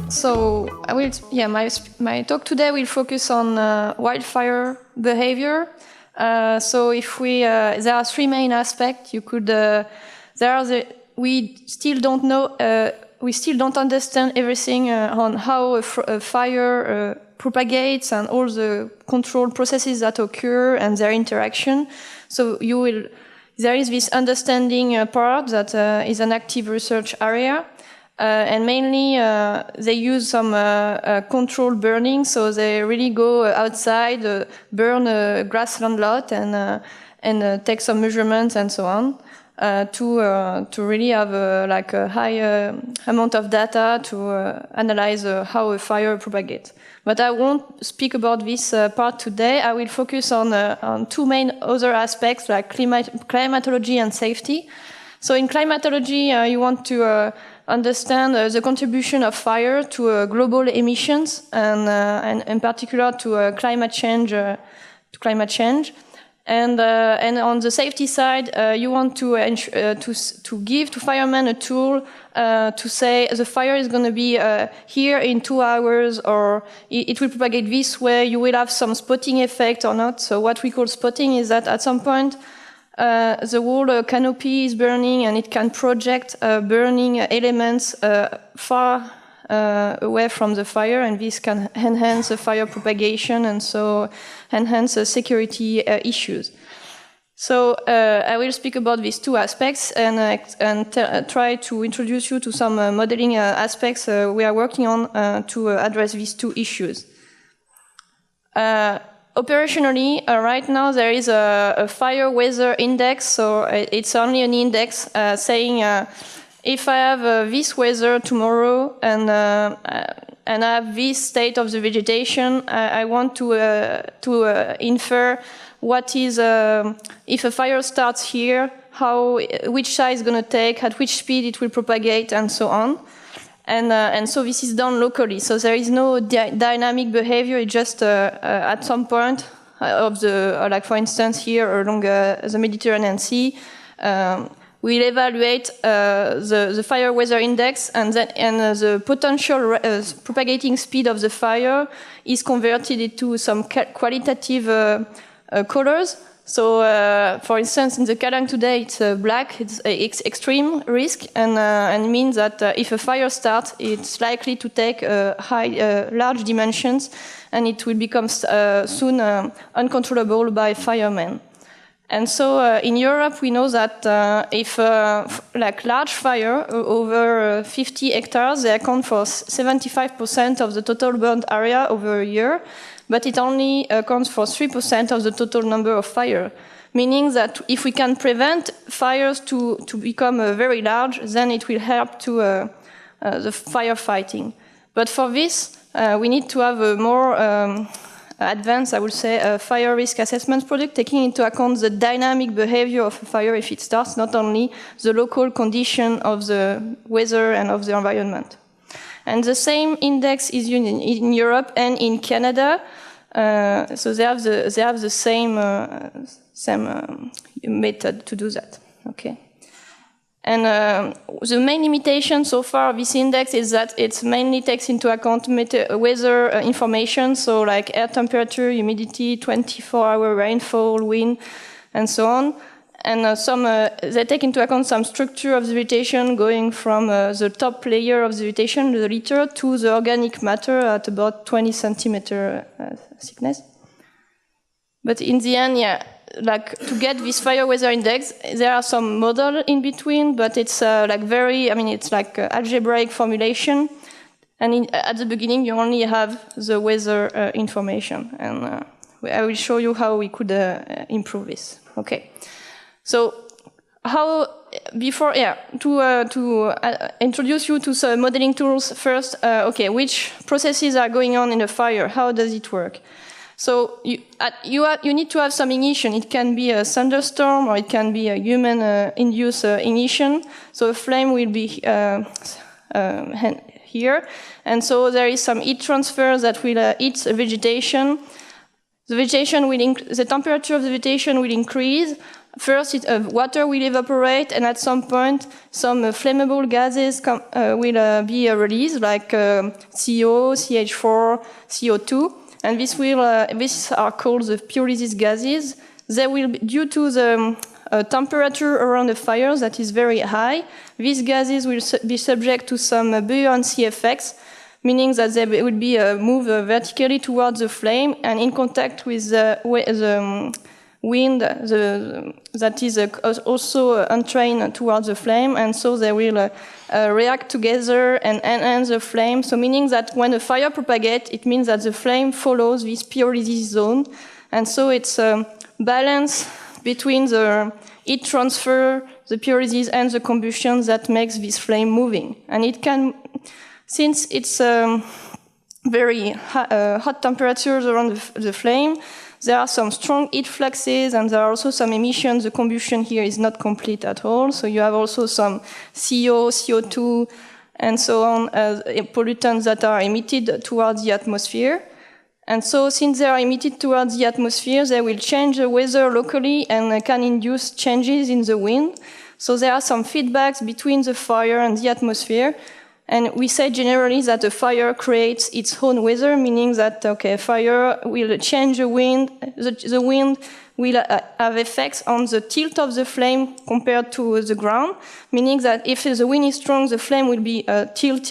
So I will, my talk today will focus on wildfire behavior. So if there are three main aspects. We still don't know. We still don't understand everything on how a fire propagates and all the control processes that occur and their interaction. So there is this understanding part that is an active research area. And mainly, they use some controlled burning, so they really go outside, burn a grassland lot, and take some measurements and so on, to really have a high amount of data to analyze how a fire propagates. But I won't speak about this part today. I will focus on two main other aspects, like climatology and safety. So in climatology, you want to understand the contribution of fire to global emissions and in particular to climate change. And on the safety side, you want to give to firemen a tool to say the fire is going to be here in 2 hours, or it will propagate this way. You will have some spotting effect or not. So what we call spotting is that at some point, the whole canopy is burning, and it can project burning elements far away from the fire, and this can enhance the fire propagation and so enhance security issues. So I will speak about these two aspects and try to introduce you to some modeling aspects we are working on to address these two issues. Operationally, right now there is a fire weather index, so it's only an index saying if I have this weather tomorrow and I have this state of the vegetation, I want to infer what is if a fire starts here, which side is going to take, at which speed it will propagate, and so on. And so this is done locally. So there is no dynamic behavior. It's just at some point of the, like for instance here along the Mediterranean Sea, we'll evaluate the fire weather index, and the potential propagating speed of the fire is converted into some qualitative colors. So, for instance, in the Kallang today, it's black. It's extreme risk, and means that if a fire starts, it's likely to take large dimensions, and it will become soon uncontrollable by firemen. And so, in Europe, we know that if large fire over 50 hectares, they account for 75% of the total burned area over a year. But it only accounts for 3% of the total number of fires, meaning that if we can prevent fires to become very large, then it will help to the firefighting. But for this, we need to have a more advanced, I would say, fire risk assessment product, taking into account the dynamic behavior of a fire if it starts, not only the local condition of the weather and of the environment. And the same index is used in Europe and in Canada. So they have the same method to do that. Okay. And the main limitation so far of this index is that it mainly takes into account weather information, so like air temperature, humidity, 24-hour rainfall, wind, and so on. And they take into account some structure of the vegetation going from the top layer of the vegetation, the litter, to the organic matter at about 20 centimeter thickness. But in the end, to get this fire weather index, there are some model in between, but it's it's like algebraic formulation. And at the beginning, you only have the weather information. And I will show you how we could improve this. Okay. So, to introduce you to some modeling tools first, which processes are going on in a fire? How does it work? So, you need to have some ignition. It can be a thunderstorm, or it can be a human-induced ignition. So, a flame will be here. And so there is some heat transfer that will heat the vegetation. The temperature of the vegetation will increase. First, water will evaporate, and at some point, some flammable gases will be released, like CO, CH4, CO2, and these are called the pyrolysis gases. They will, due to the temperature around the fire that is very high, these gases will be subject to some buoyancy effects, meaning that they will be moved vertically towards the flame and in contact with the wind that is also untrained towards the flame, and so they will react together and enhance the flame. So meaning that when a fire propagates, it means that the flame follows this pyrolysis zone, and so it's a balance between the heat transfer, the pyrolysis, and the combustion that makes this flame moving. And it can, since it's very hot temperatures around the flame, there are some strong heat fluxes, and there are also some emissions. The combustion here is not complete at all, so you have also some CO, CO2, and so on, pollutants that are emitted towards the atmosphere. And so since they are emitted towards the atmosphere, they will change the weather locally and can induce changes in the wind. So there are some feedbacks between the fire and the atmosphere. And we say generally that a fire creates its own weather, meaning that, okay, fire will change the wind. The wind will have effects on the tilt of the flame compared to the ground, meaning that if the wind is strong, the flame will be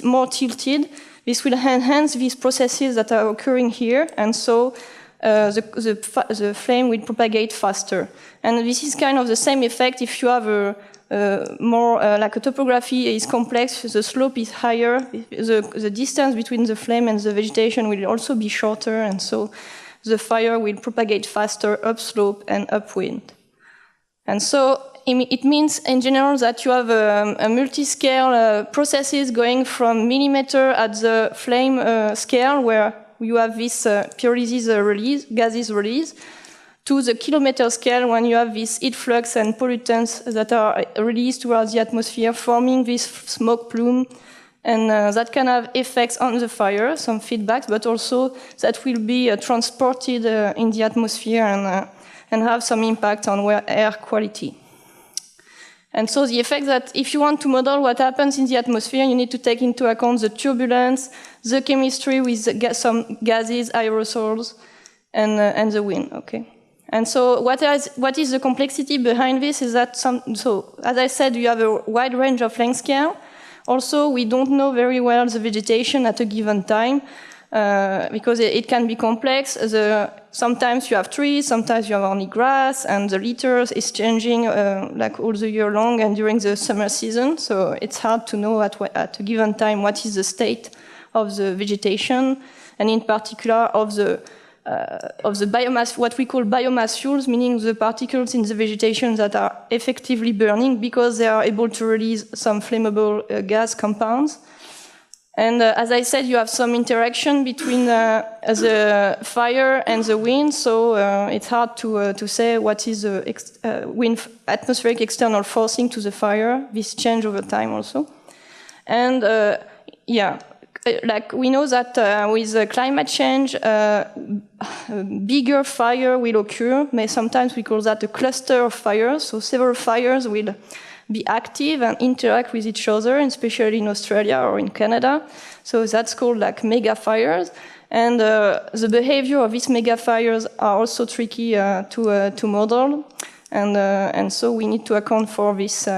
more tilted. This will enhance these processes that are occurring here, and so the flame will propagate faster. And this is kind of the same effect if you have like a topography is complex, the slope is higher, the distance between the flame and the vegetation will also be shorter, and so the fire will propagate faster upslope and upwind. And so it means in general that you have a multi-scale processes going from millimeter at the flame scale, where you have this pyrolysis gases release, to the kilometer scale when you have this heat flux and pollutants that are released towards the atmosphere, forming this smoke plume. And that can have effects on the fire, some feedbacks, but also that will be transported in the atmosphere and have some impact on air quality. And so the effect that if you want to model what happens in the atmosphere, you need to take into account the turbulence, the chemistry with some gases, aerosols, and the wind. Okay. And so what is the complexity behind this is that so as I said, you have a wide range of length scale. Also, we don't know very well the vegetation at a given time because it can be complex. Sometimes you have trees, sometimes you have only grass, and the litter is changing like all the year long and during the summer season. So it's hard to know at a given time what is the state of the vegetation, and in particular of the biomass, what we call biomass fuels, meaning the particles in the vegetation that are effectively burning because they are able to release some flammable gas compounds. And as I said, you have some interaction between the fire and the wind, so it's hard to say what is the atmospheric external forcing to the fire. This change over time also. And like we know that with climate change, bigger fire will occur. Sometimes we call that a cluster of fires. So several fires will be active and interact with each other, especially in Australia or in Canada. So that's called like mega fires. And the behavior of these mega fires are also tricky to model. And so we need to account for this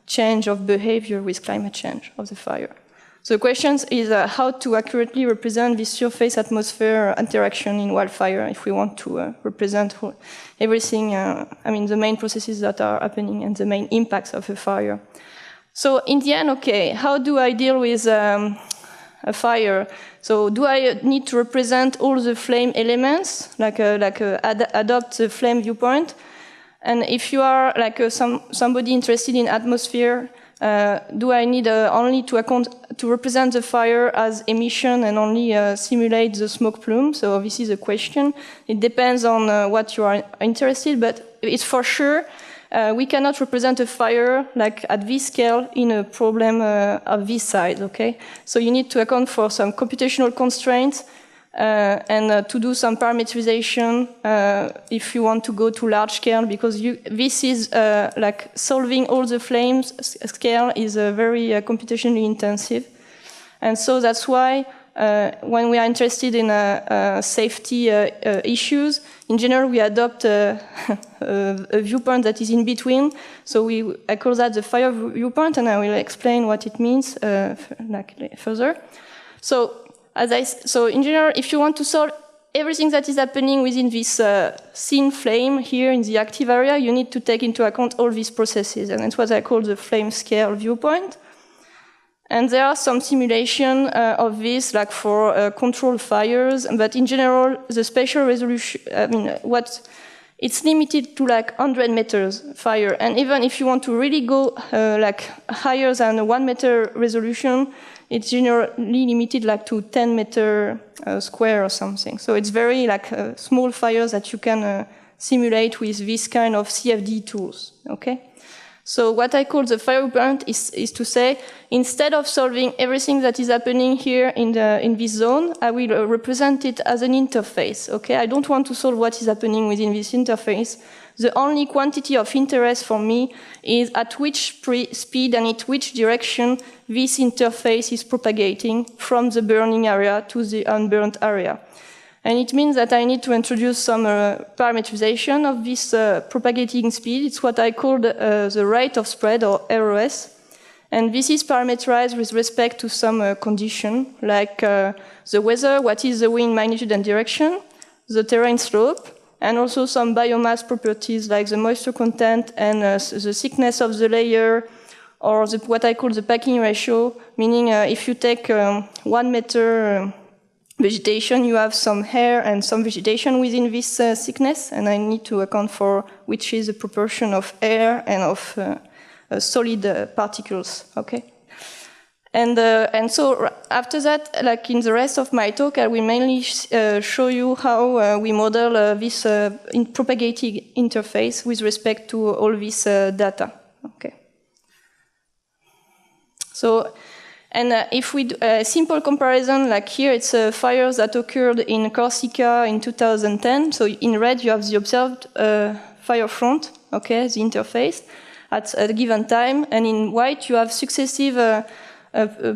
change of behavior with climate change of the fire. So the question is how to accurately represent this surface-atmosphere interaction in wildfire if we want to represent everything, the main processes that are happening and the main impacts of a fire. So in the end, okay, how do I deal with a fire? So do I need to represent all the flame elements, adopt the flame viewpoint? And if you are like somebody interested in atmosphere, do I need only to represent the fire as emission and only simulate the smoke plume? So this is a question. It depends on what you are interested, but it's for sure we cannot represent a fire like at this scale in a problem of this size, okay? So you need to account for some computational constraints and to do some parameterization if you want to go to large scale, because this is like solving all the flames scale is very computationally intensive. And so that's why when we are interested in safety issues, in general, we adopt a viewpoint that is in between. So I call that the fire viewpoint, and I will explain what it means further. So in general, if you want to solve everything that is happening within this thin flame here in the active area, you need to take into account all these processes, and that's what I call the flame scale viewpoint. And there are some simulation of this, like for controlled fires, but in general, the spatial resolution, it's limited to like 100 meters fire. And even if you want to really go like higher than a 1 meter resolution, it's generally limited like to 10 meter square or something. So it's very like small fires that you can simulate with this kind of CFD tools, okay? So what I call the fire viewpoint is to say, instead of solving everything that is happening here in this zone, I will represent it as an interface, okay? I don't want to solve what is happening within this interface. The only quantity of interest for me is at which speed and in which direction this interface is propagating from the burning area to the unburned area. And it means that I need to introduce some parameterization of this propagating speed. It's what I call the rate of spread, or ROS. And this is parameterized with respect to some condition, like the weather, what is the wind magnitude and direction, the terrain slope, and also some biomass properties like the moisture content and the thickness of the layer, or what I call the packing ratio, meaning if you take 1 meter vegetation, you have some hair and some vegetation within this thickness, and I need to account for which is the proportion of air and of solid particles, okay? And so after that, like in the rest of my talk, I will mainly show you how we model this propagating interface with respect to all this data, okay? So, and if we do a simple comparison, like here, it's fires that occurred in Corsica in 2010. So in red, you have the observed fire front, okay, the interface at a given time. And in white, you have successive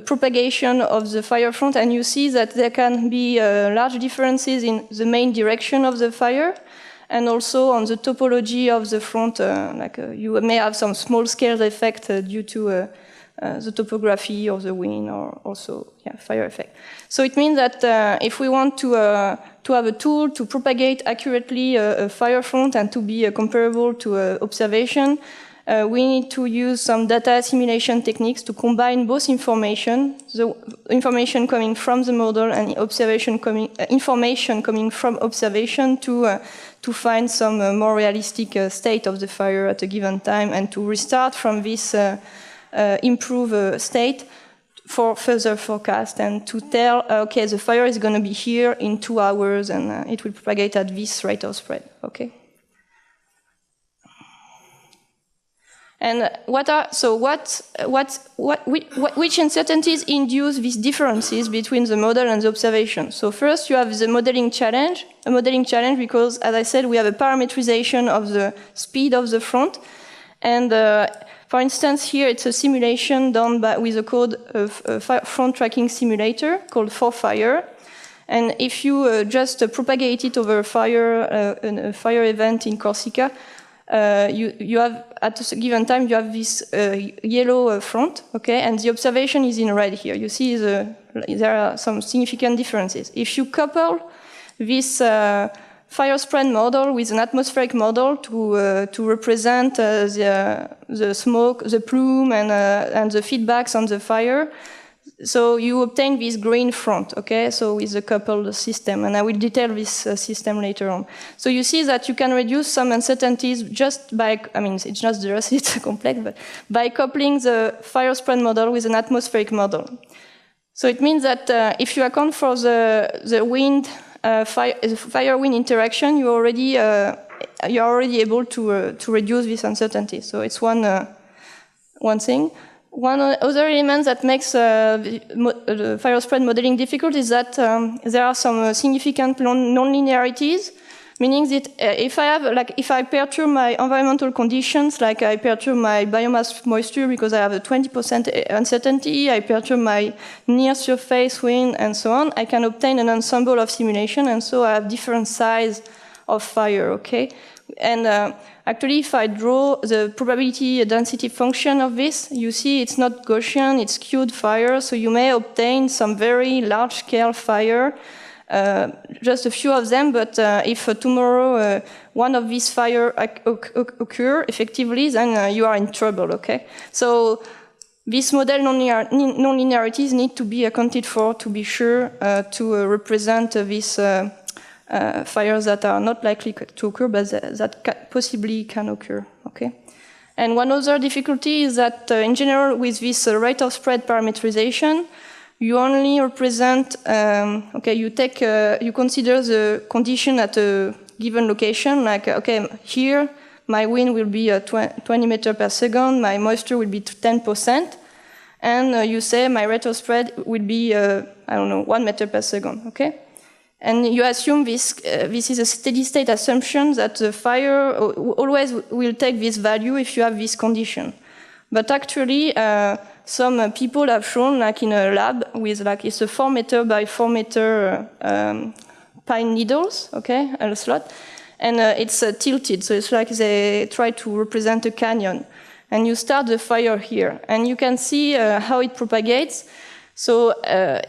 propagation of the fire front. And you see that there can be large differences in the main direction of the fire, and also on the topology of the front. You may have some small scale effect due to the topography of the wind, or also fire effect. So it means that if we want to have a tool to propagate accurately a fire front and to be comparable to observation, we need to use some data assimilation techniques to combine both information, the information coming from the model and information coming from observation to find some more realistic state of the fire at a given time, and to restart from this improve state for further forecast, and to tell, okay, the fire is going to be here in 2 hours, and it will propagate at this rate of spread, okay? And which uncertainties induce these differences between the model and the observation? So first, you have the modeling challenge. A modeling challenge because, as I said, we have a parameterization of the speed of the front, and for instance, here it's a simulation done with a code of front tracking simulator called ForFire. And if you just propagate it over a fire event in Corsica, you have, at a given time, you have this yellow front, okay, and the observation is in red here. You see there are some significant differences. If you couple this fire spread model with an atmospheric model to represent the smoke, the plume, and the feedbacks on the fire, so you obtain this green front, okay, so with a coupled system, and I will detail this system later on. So you see that you can reduce some uncertainties just by, it's not just it's complex, but by coupling the fire spread model with an atmospheric model. So it means that if you account for the wind, fire-wind interaction, you already you're already able to reduce this uncertainty. So it's one thing. One other element that makes the fire spread modeling difficult is that there are some significant non-linearities, meaning that if I perturb my environmental conditions, like I perturb my biomass moisture because I have a 20% uncertainty, I perturb my near surface wind, and so on, I can obtain an ensemble of simulation, and so I have different size of fire, okay? And actually, if I draw the probability density function of this, you see it's not Gaussian, it's skewed fire, so you may obtain some very large-scale fire, just a few of them, but if tomorrow one of these fire occur effectively, then you are in trouble, okay? So this model non-linearities need to be accounted for to be sure to represent these fires that are not likely to occur, but that possibly can occur, okay? And one other difficulty is that, in general, with this rate of spread parameterization, you only represent, you consider the condition at a given location, like, okay, here, my wind will be 20 meters per second, my moisture will be 10%, and you say my rate of spread will be, 1 meter per second, okay? And you assume this is a steady state assumption that the fire always will take this value if you have this condition. But actually, some people have shown, like in a lab, with it's a 4 meter by 4 meter pine needles, okay, a slot, and it's tilted, so it's like they try to represent a canyon. And you start the fire here, and you can see how it propagates. So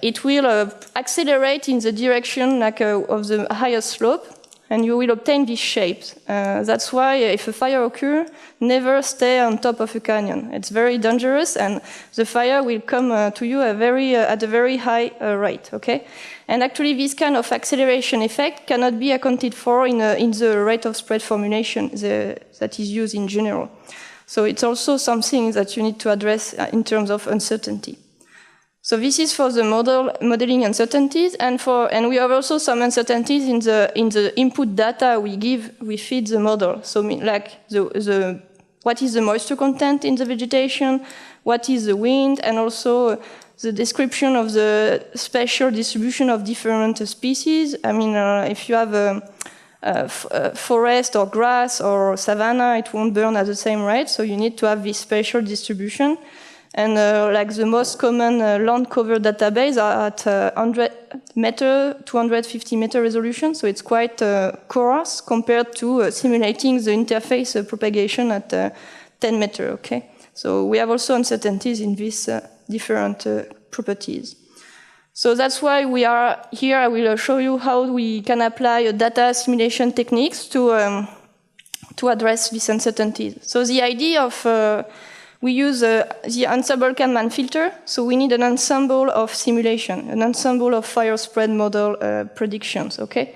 it will accelerate in the direction of the highest slope, and you will obtain these shapes. That's why if a fire occurs, never stay on top of a canyon. It's very dangerous, and the fire will come to you at a very high rate, okay? And actually, this kind of acceleration effect cannot be accounted for in the rate of spread formulation that is used in general. So it's also something that you need to address in terms of uncertainty. So this is for the modeling uncertainties, and we have also some uncertainties in the input data we feed the model. So like what is the moisture content in the vegetation, what is the wind, and also the description of the spatial distribution of different species. I mean, if you have a forest or grass or savanna, it won't burn at the same rate, so you need to have this spatial distribution. And like the most common land cover database are at 100 meter, 250 meter resolution, so it's quite coarse compared to simulating the interface propagation at 10 meter, okay? So we have also uncertainties in these different properties. So that's why we are here. I will show you how we can apply data simulation techniques to address these uncertainties. So the idea of we use the ensemble Kahneman filter, so we need an ensemble of simulation, an ensemble of fire spread model predictions, okay?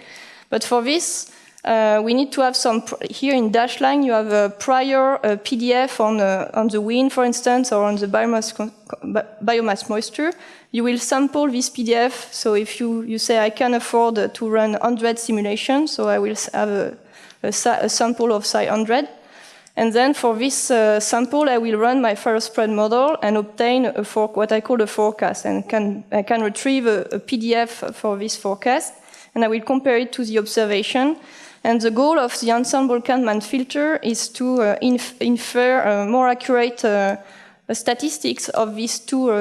But for this, we need to have some, here in dashed line, you have a prior PDF on the wind, for instance, or on the biomass moisture. You will sample this PDF, so if you say, I can afford to run 100 simulations, so I will have a sample of psi 100. And then for this sample, I will run my fire spread model and obtain what I call a forecast. And I can retrieve a PDF for this forecast, and I will compare it to the observation. And the goal of the ensemble Kahneman filter is to infer more accurate statistics of these two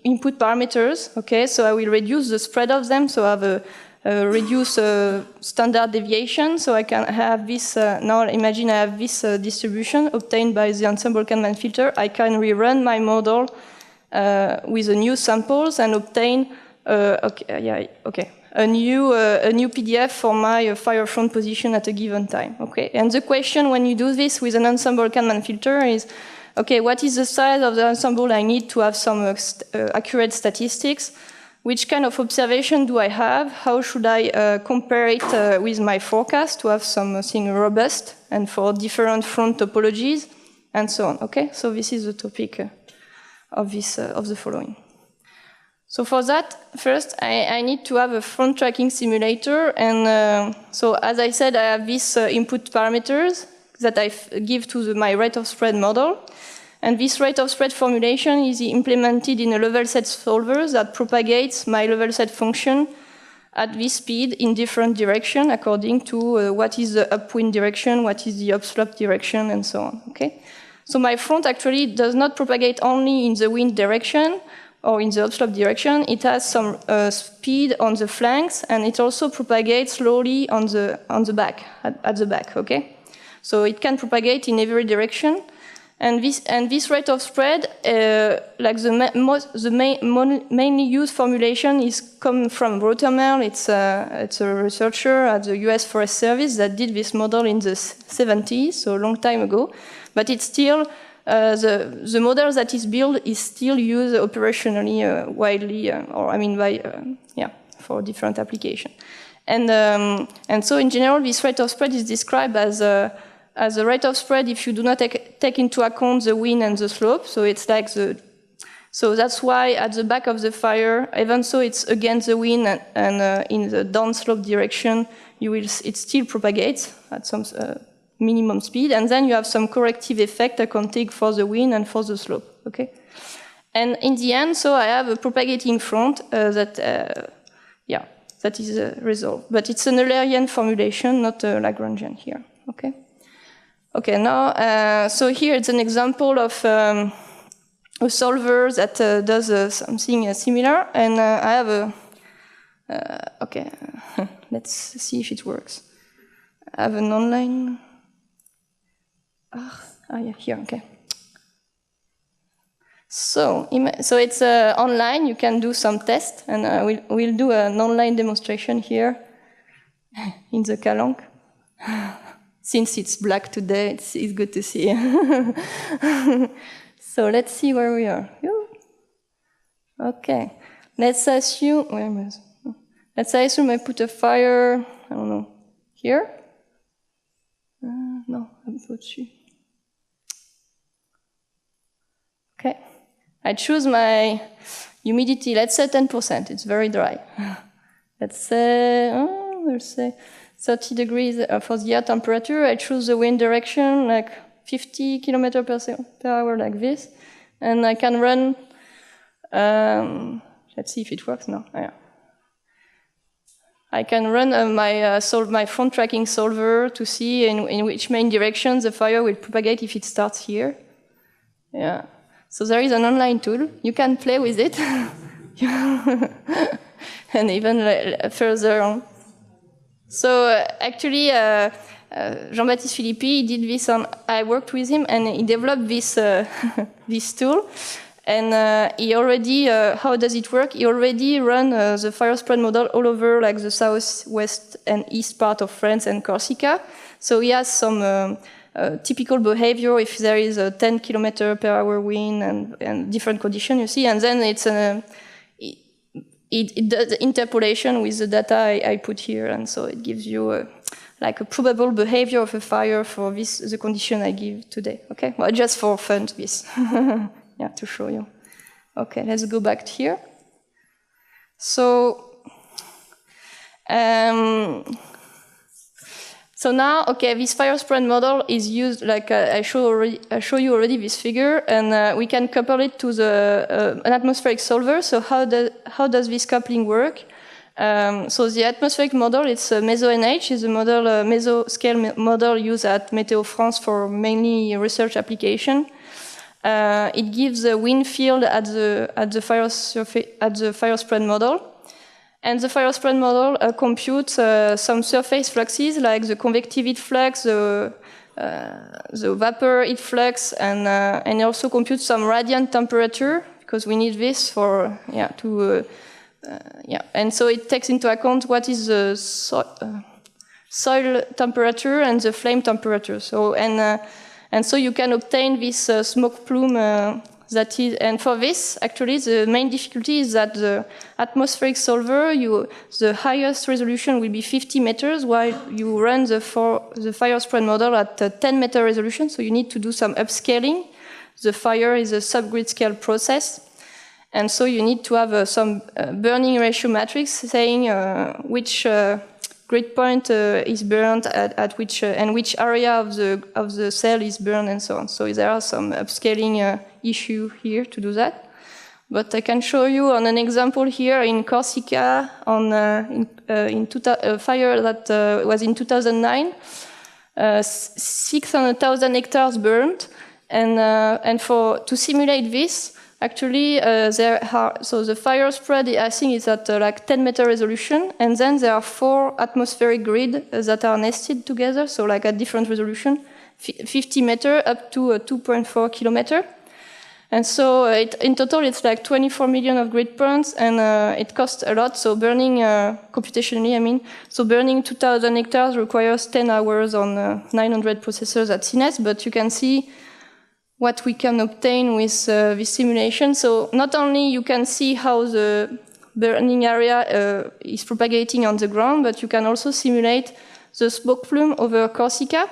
input parameters. Okay, so I will reduce the spread of them, so I have reduce standard deviation, so I can have this, now imagine I have this distribution obtained by the ensemble Kahneman filter. I can rerun my model with the new samples and obtain a new PDF for my fire front position at a given time. Okay, and the question when you do this with an ensemble Kahneman filter is, okay, what is the size of the ensemble I need to have some accurate statistics? Which kind of observation do I have? How should I compare it with my forecast to have something robust and for different front topologies and so on? Okay, so this is the topic of the following. So for that, first, I need to have a front tracking simulator. And so as I said, I have these input parameters that I give to my rate of spread model. And this rate of spread formulation is implemented in a level set solver that propagates my level set function at this speed in different direction according to what is the upwind direction, what is the upslope direction, and so on. Okay? So my front actually does not propagate only in the wind direction, or in the upslope direction. It has some speed on the flanks, and it also propagates slowly on the back, at the back, okay? So it can propagate in every direction. And this rate of spread, like the mainly used formulation is come from Rothermel. It's a researcher at the US Forest Service that did this model in the 70s, so a long time ago. But it's still, the model that is built is still used operationally widely, for different applications. And so in general, this rate of spread is described as a rate of spread if you do not take into account the wind and the slope. So it's like so that's why at the back of the fire, even though it's against the wind and in the downslope direction, it still propagates at some minimum speed, and then you have some corrective effect accounting for the wind and for the slope, okay? And in the end, so I have a propagating front that is resolved. But it's an Eulerian formulation, not a Lagrangian here, okay? Okay, now, so here it's an example of a solver that does something similar, and I have a, okay, let's see if it works. I have an online, yeah, here, okay. So it's online, you can do some tests, and we'll do an online demonstration here in the Calanque. Since it's black today, it's good to see. So let's see where we are. Okay, let's assume I put a fire, I don't know, here? No, I put you. Okay, I choose my humidity, let's say 10%, it's very dry. Let's say 30 degrees for the air temperature. I choose the wind direction, like 50 kilometers per hour, like this. And I can run, let's see if it works now. Yeah. I can run my front tracking solver to see in which main direction the fire will propagate if it starts here. Yeah. So there is an online tool. You can play with it. And even further on. So actually, Jean-Baptiste Philippi did this I worked with him, and he developed this this tool. And he already, how does it work? He already run the fire spread model all over like the southwest and east part of France and Corsica. So he has some typical behavior if there is a 10 kilometer per hour wind and different conditions, you see. And then it's it does the interpolation with the data I put here, and so it gives you like a probable behavior of a fire for the condition I give today. Okay, well, just for fun, this, yeah, to show you. Okay, let's go back here. So, so now, okay, this fire spread model is used, like I show you already this figure, and we can couple it to an atmospheric solver. So how does this coupling work? So the atmospheric model, it's MESO-NH, is a model, mesoscale model used at Météo France for mainly research application. It gives a wind field at the fire spread model. And the fire spread model computes some surface fluxes like the convective heat flux, the vapor heat flux, and also computes some radiant temperature because we need this for And so it takes into account what is the soil temperature and the flame temperature. So and so you can obtain this smoke plume. And for this, actually, the main difficulty is that the atmospheric solver, the highest resolution will be 50 meters, while you run the fire spread model at 10 meter resolution, so you need to do some upscaling. The fire is a subgrid scale process. And so you need to have some burning ratio matrix saying which grid point is burned at which and which area of the cell is burned and so on. So there are some upscaling issue here to do that. But I can show you on an example here in Corsica on fire that was in 2009. 600,000 hectares burned, and to simulate this, actually so the fire spread I think is at like 10-meter resolution, and then there are 4 atmospheric grids that are nested together, so like at different resolution, 50 meter up to 2.4 kilometer. And so in total, it's like 24 million of grid points, and it costs a lot. So burning, computationally, I mean, so burning 2,000 hectares requires 10 hours on 900 processors at CNES, but you can see what we can obtain with this simulation. So not only you can see how the burning area is propagating on the ground, but you can also simulate the smoke plume over Corsica.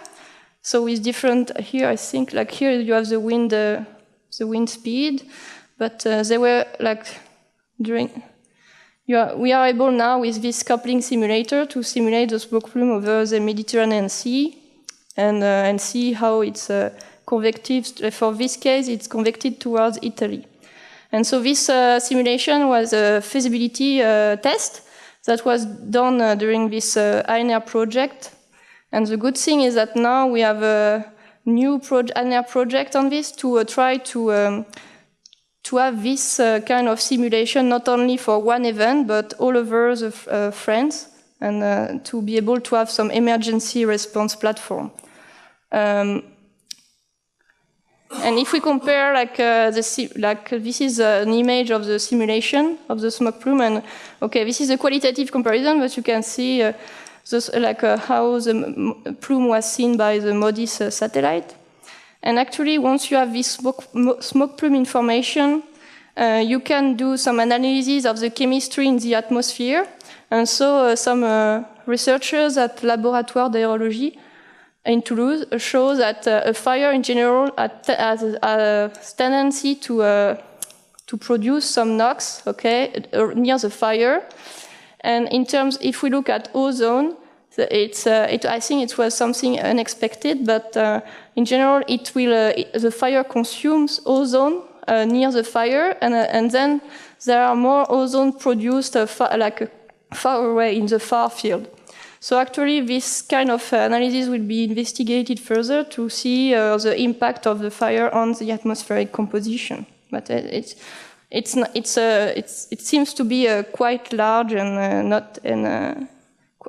So with different, here I think, like here you have the wind speed, but they were like we are able now with this coupling simulator to simulate the smoke plume over the Mediterranean Sea and see how it's convective. For this case, it's convected towards Italy. And so this simulation was a feasibility test that was done during this ANR project. And the good thing is that now we have a new ANR project on this to try to have this kind of simulation not only for one event but all over France, and to be able to have some emergency response platform. And if we compare, this is an image of the simulation of the smoke plume, and okay, this is a qualitative comparison, but you can see how the plume was seen by the MODIS satellite. And actually, once you have this smoke plume information, you can do some analysis of the chemistry in the atmosphere. And so some researchers at Laboratoire d'Aérologie in Toulouse show that a fire in general has a tendency to produce some NOx, okay, near the fire. And in terms, if we look at ozone, I think it was something unexpected, but in general, the fire consumes ozone near the fire, and then there are more ozone produced far away in the far field. So actually, this kind of analysis will be investigated further to see the impact of the fire on the atmospheric composition. But it seems to be quite large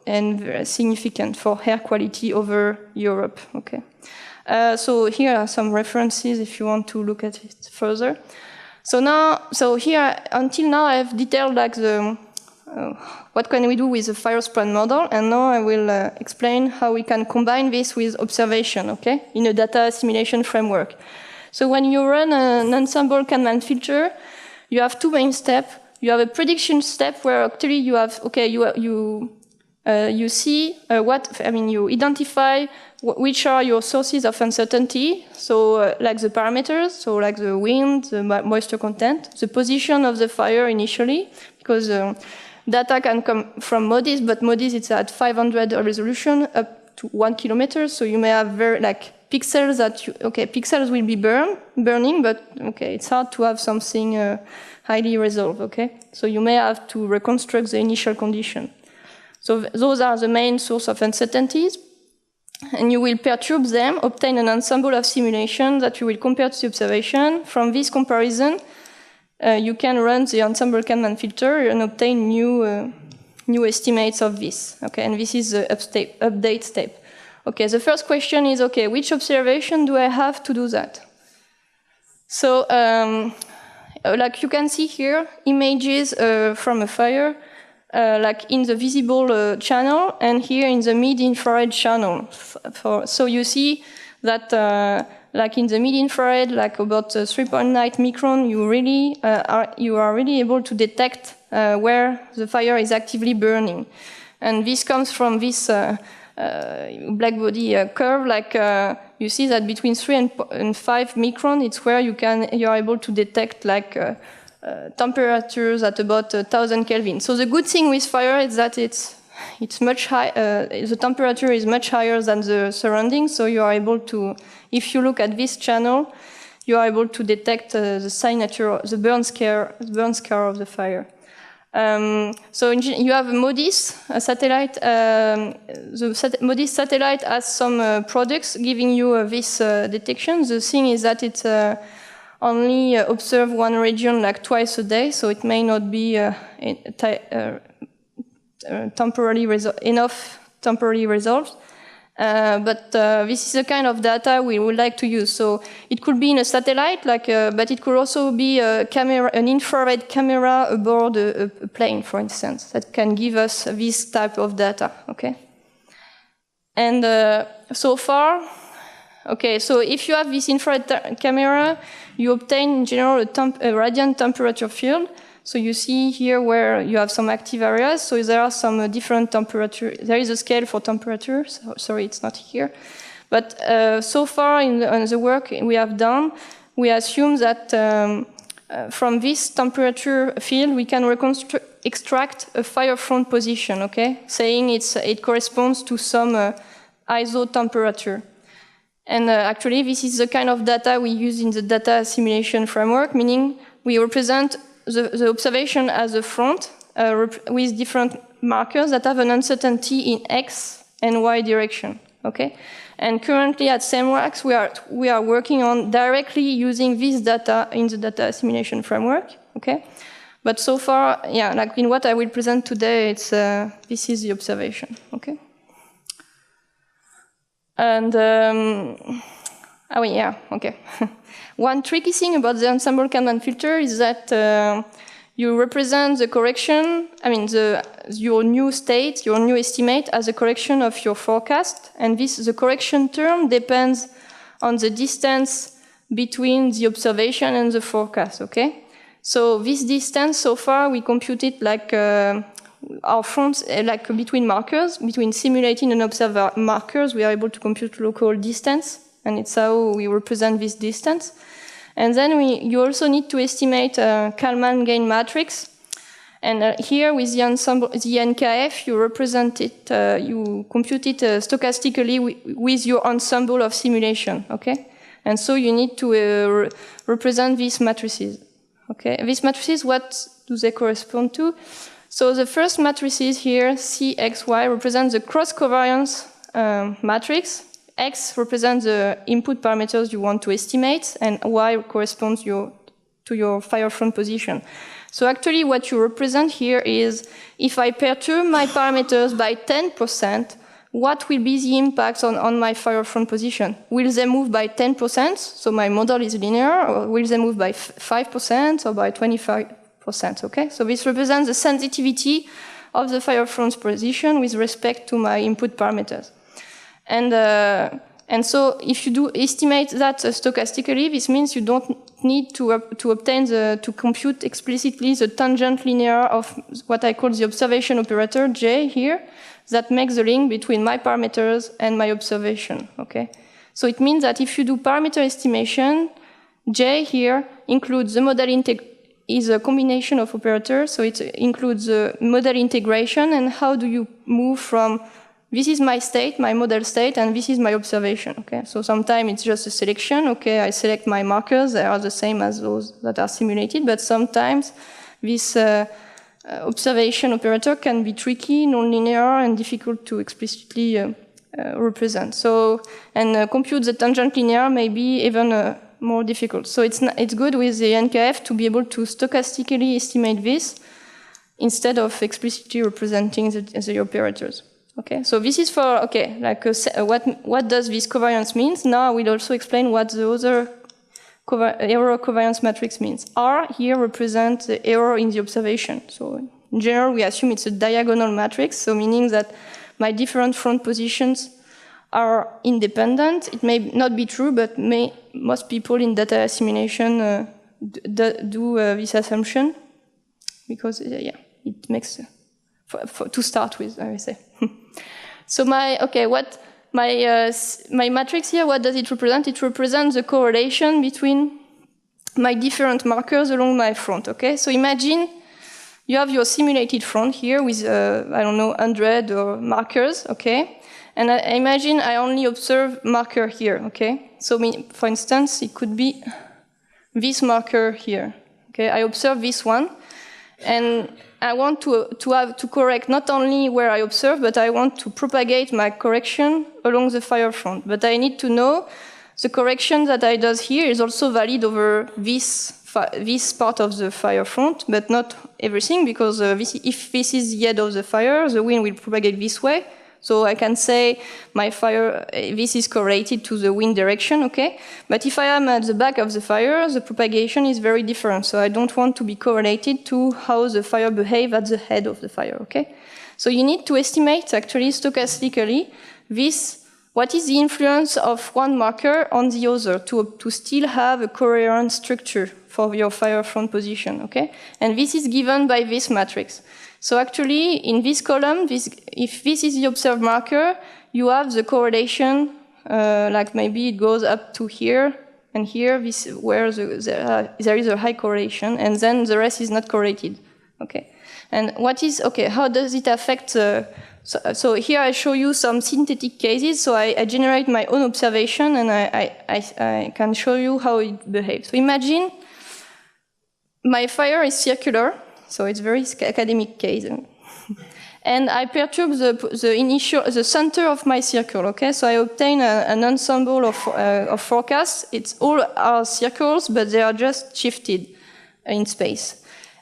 and very significant for air quality over Europe. Okay. So here are some references if you want to look at it further. So here until now I've detailed like what can we do with the fire spread model, and now I will explain how we can combine this with observation, okay, in a data assimilation framework. So when you run an ensemble Kalman filter, you have 2 main steps. You have a prediction step where actually you have, okay, you see you identify which are your sources of uncertainty, so like the parameters, so like the wind, the moisture content, the position of the fire initially, because data can come from MODIS, but MODIS it's at 500 resolution up to 1 kilometer, so you may have pixels pixels will be burning, but okay, it's hard to have something highly resolved, okay? So you may have to reconstruct the initial condition. So those are the main source of uncertainties, and you will perturb them, obtain an ensemble of simulation that you will compare to the observation. From this comparison, you can run the ensemble Kalman filter and obtain new estimates of this. Okay, and this is the update step. Okay, the first question is, okay, which observation do I have to do that? So, like you can see here, images from a fire, like in the visible channel, and here in the mid-infrared channel. So you see that like in the mid-infrared, like about 3.9 micron, you are really able to detect where the fire is actively burning. And this comes from this black body curve, like you see that between 3 and 5 micron, it's where you are able to detect like temperatures at about 1,000 Kelvin. So the good thing with fire is that it's much high. The temperature is much higher than the surroundings. So you are able to, if you look at this channel, you are able to detect the signature, the burn scar of the fire. So you have MODIS, a satellite. The MODIS satellite has some products giving you this detection. The thing is that it only observe one region like twice a day, so it may not be enough temporary results. But this is the kind of data we would like to use. So it could be in a satellite, but it could also be a camera, an infrared camera aboard a plane, for instance, that can give us this type of data. Okay. And so far, okay. So if you have this infrared camera, you obtain in general a radiant temperature field. So you see here where you have some active areas. So there are some different temperature. There is a scale for temperature. So, sorry, it's not here. But so far in the work we have done, we assume that from this temperature field we can extract a fire front position. Okay, saying it corresponds to some ISO temperature. And actually, this is the kind of data we use in the data simulation framework, meaning we represent the observation as a front with different markers that have an uncertainty in X and Y direction. Okay, and currently at SEMRAX we are working on directly using this data in the data simulation framework. Okay, but so far, yeah, like in what I will present today, it's this is the observation. Okay. And, oh yeah, okay. One tricky thing about the ensemble Kalman filter is that you represent the correction, your new state, your new estimate as a correction of your forecast. And the correction term depends on the distance between the observation and the forecast, okay? So this distance, so far, we compute it like our fronts, like between markers, between simulating and observer markers, we are able to compute local distance, and it's how we represent this distance. And then you also need to estimate Kalman gain matrix. And here with the ensemble, the NKF, you represent it, you compute it stochastically with your ensemble of simulation, okay? And so you need to represent these matrices, okay? These matrices, what do they correspond to? So the first matrices here, C, X, Y, represent the cross-covariance matrix. X represents the input parameters you want to estimate, and Y corresponds to your fire front position. So actually what you represent here is, if I perturb my parameters by 10%, what will be the impact on my fire front position? Will they move by 10%, so my model is linear, or will they move by 5% or by 25%? Okay, so this represents the sensitivity of the fire front position with respect to my input parameters. And so if you do estimate that stochastically, this means you don't need to compute explicitly the tangent linear of what I call the observation operator, J here, that makes the link between my parameters and my observation. Okay, so it means that if you do parameter estimation, J here includes the model is a combination of operators, so it includes the model integration and how do you move from this is my state, my model state, and this is my observation. Okay, so sometimes it's just a selection. Okay, I select my markers; they are the same as those that are simulated. But sometimes this observation operator can be tricky, nonlinear, and difficult to explicitly represent. So, and compute the tangent linear may be even more difficult. So it's good with the NKF to be able to stochastically estimate this instead of explicitly representing the operators. Okay, so this is for, okay, like what does this covariance means? Now I will also explain what the other error covariance matrix means. R here represents the error in the observation. So in general, we assume it's a diagonal matrix, so meaning that my different front positions are independent. It may not be true, but most people in data assimilation do this assumption because, yeah, it makes to start with, I would say. So my matrix here, what does it represent? It represents the correlation between my different markers along my front, okay? So imagine you have your simulated front here with, I don't know, 100 or markers, okay? And I imagine I only observe marker here, okay? So for instance, it could be this marker here, okay? I observe this one, and I want to correct not only where I observe, but I want to propagate my correction along the fire front. But I need to know the correction that I do here is also valid over this part of the fire front, but not everything, because if this is the head of the fire, the wind will propagate this way. So I can say my fire, this is correlated to the wind direction, okay? But if I am at the back of the fire, the propagation is very different. So I don't want to be correlated to how the fire behaves at the head of the fire, okay? So you need to estimate, actually, stochastically, what is the influence of one marker on the other to still have a coherent structure for your fire front position, okay? And this is given by this matrix. So actually, in this column, if this is the observed marker, you have the correlation, like maybe it goes up to here and here, where there is a high correlation, and then the rest is not correlated, okay? And how does it affect so here I show you some synthetic cases. So I generate my own observation, and I can show you how it behaves. So imagine my fire is circular, so it's very academic case. And I perturb the center of my circle, okay? So I obtain an ensemble of forecasts. It's all are circles, but they are just shifted in space.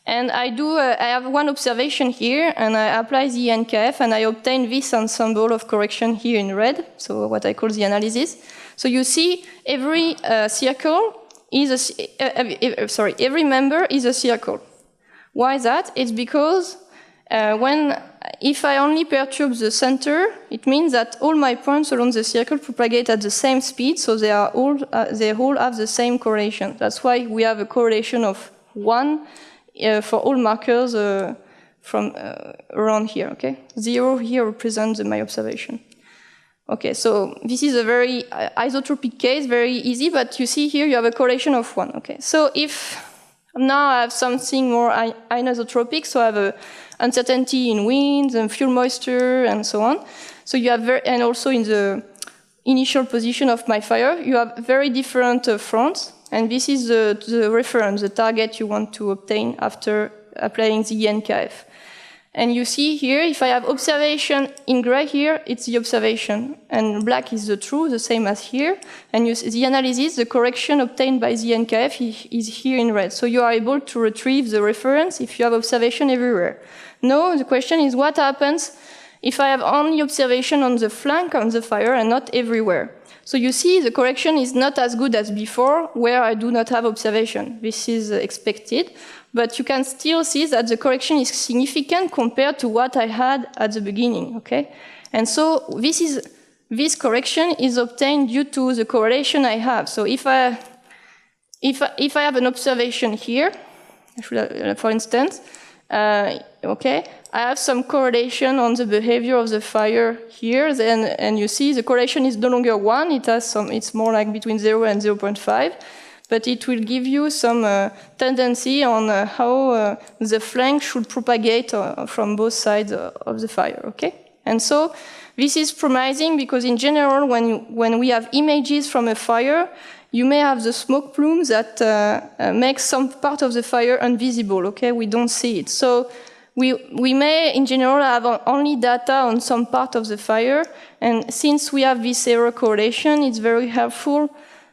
And I have one observation here, and I apply the NKF, and I obtain this ensemble of correction here in red, so what I call the analysis. So you see every every member is a circle. Why that? It's because if I only perturb the center, it means that all my points along the circle propagate at the same speed, so they all have the same correlation. That's why we have a correlation of 1 for all markers from around here, okay? 0 here represents my observation. Okay, so this is a very isotropic case, very easy, but you see here you have a correlation of 1, okay? So if now I have something more anisotropic, so I have a uncertainty in winds and fuel moisture and so on. So you have and also in the initial position of my fire, you have very different fronts. And this is the reference, the target you want to obtain after applying the NKF. And you see here, if I have observation in gray here, it's the observation. And black is the true, the same as here. And you see the analysis, the correction obtained by the NKF is here in red. So you are able to retrieve the reference if you have observation everywhere. Now, the question is what happens if I have only observation on the flank of the fire and not everywhere? So you see the correction is not as good as before, where I do not have observation. This is expected, but you can still see that the correction is significant compared to what I had at the beginning, okay? And so this correction is obtained due to the correlation I have. So if I have an observation here, for instance, okay, I have some correlation on the behavior of the fire here, and you see the correlation is no longer 1, it's more like between 0 and 0.5, but it will give you some tendency on how the flank should propagate from both sides of the fire, okay? And so this is promising because in general, when we have images from a fire, you may have the smoke plumes that make some part of the fire invisible, okay? We don't see it. So we may, in general, have only data on some part of the fire, and since we have this error correlation, it's very helpful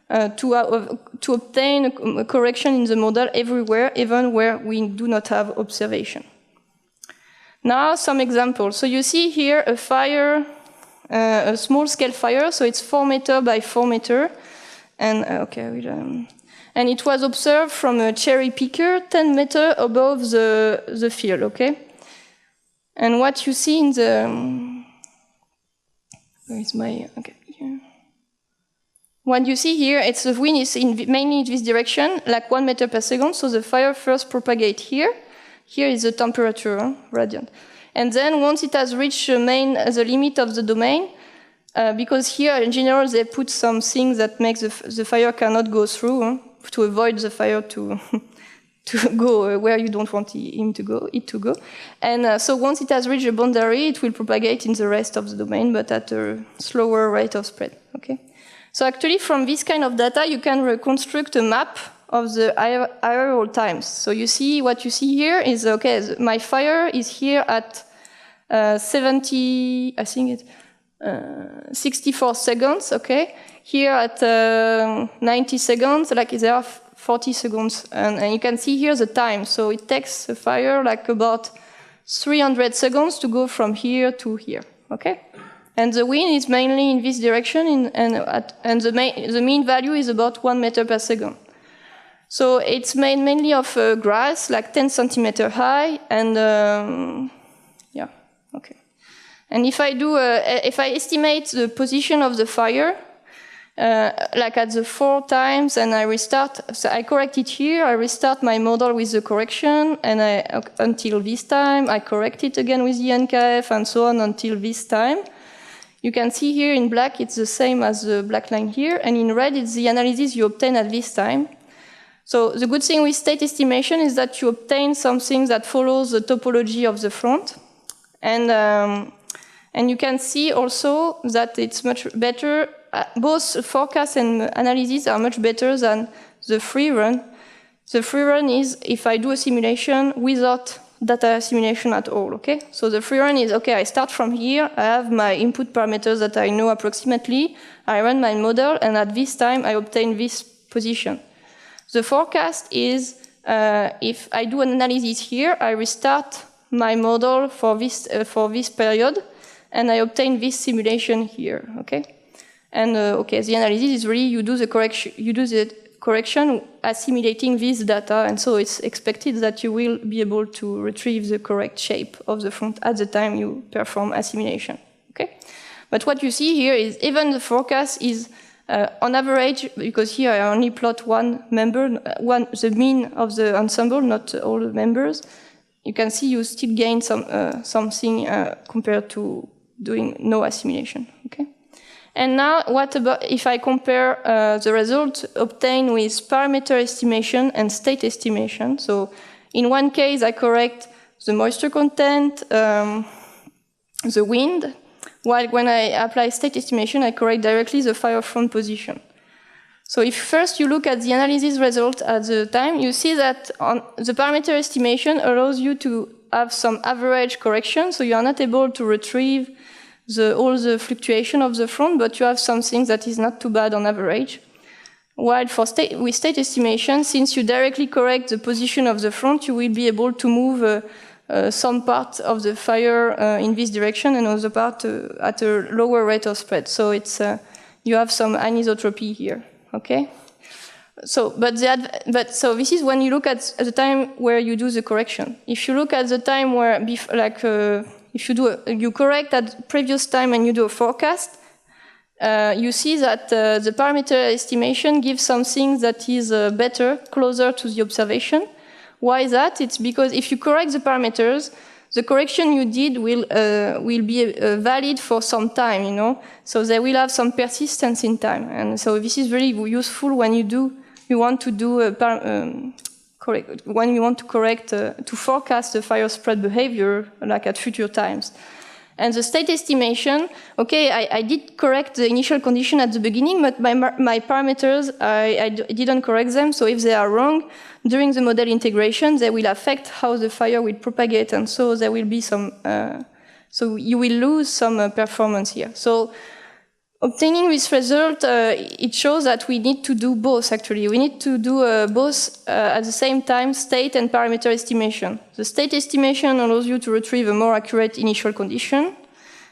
to obtain a correction in the model everywhere, even where we do not have observation. Now, some examples. So you see here a fire, a small-scale fire, so it's 4 meter by 4 meter, and and it was observed from a cherry picker 10 meters above the field, okay? And what you see in the... Where is my... Okay, here. What you see here, it's the wind is mainly in this direction, like 1 meter per second, so the fire first propagates here. Here is the temperature, radiant. And then once it has reached the limit of the domain, because here in general they put some things that make the fire cannot go through. to avoid the fire to to go where you don't want it to go. And so once it has reached a boundary, it will propagate in the rest of the domain, but at a slower rate of spread. Okay. So actually, from this kind of data, you can reconstruct a map of the aerial times. So you see, what you see here is, okay, my fire is here at 70, I think it's 64 seconds, okay? Here at 90 seconds, like there are 40 seconds. And you can see here the time. So it takes a fire like about 300 seconds to go from here to here, okay? And the wind is mainly in this direction, and the mean value is about 1 meter per second. So it's made mainly of grass, like 10 centimeter high, and yeah, okay. And if I estimate the position of the fire, like at the 4 times, and I restart, so I correct it here, I restart my model with the correction, and until this time, I correct it again with the NKF, and so on until this time. You can see here in black, it's the same as the black line here, and in red, it's the analysis you obtain at this time. So the good thing with state estimation is that you obtain something that follows the topology of the front. And you can see also that it's much better, both forecast and analysis are much better than the free run. The free run is if I do a simulation without data simulation at all, okay? So the free run is, okay, I start from here, I have my input parameters that I know approximately, I run my model, and at this time I obtain this position. The forecast is, if I do an analysis here, I restart my model for this period, and I obtain this simulation here, okay? And okay, the analysis is really you do the correction assimilating this data, and so it's expected that you will be able to retrieve the correct shape of the front at the time you perform assimilation, okay? But what you see here is even the forecast is on average, because here I only plot one member, the mean of the ensemble, not all the members. You can see you still gain something compared to doing no assimilation, okay? And now, what about if I compare the result obtained with parameter estimation and state estimation? So in one case, I correct the moisture content, the wind, while when I apply state estimation, I correct directly the fire front position. So if first you look at the analysis result at the time, you see that the parameter estimation allows you to have some average correction, so you are not able to retrieve all the fluctuation of the front, but you have something that is not too bad on average. While with state estimation, since you directly correct the position of the front, you will be able to move some part of the fire in this direction and other part at a lower rate of spread. So it's you have some anisotropy here, okay? So, so this is when you look at the time where you do the correction. If you look at the time where, if you correct at previous time and you do a forecast, you see that the parameter estimation gives something that is better, closer to the observation. Why is that? It's because if you correct the parameters, the correction you did will be valid for some time, you know. So they will have some persistence in time, and so this is really useful when you want to do when you want to correct to forecast the fire spread behavior, like at future times. And the state estimation, okay, I did correct the initial condition at the beginning, but my parameters, I didn't correct them, so if they are wrong, during the model integration, they will affect how the fire will propagate, and so there will be some, so you will lose some performance here. So obtaining this result, it shows that we need to do both, actually. We need to do both at the same time, state and parameter estimation. The state estimation allows you to retrieve a more accurate initial condition,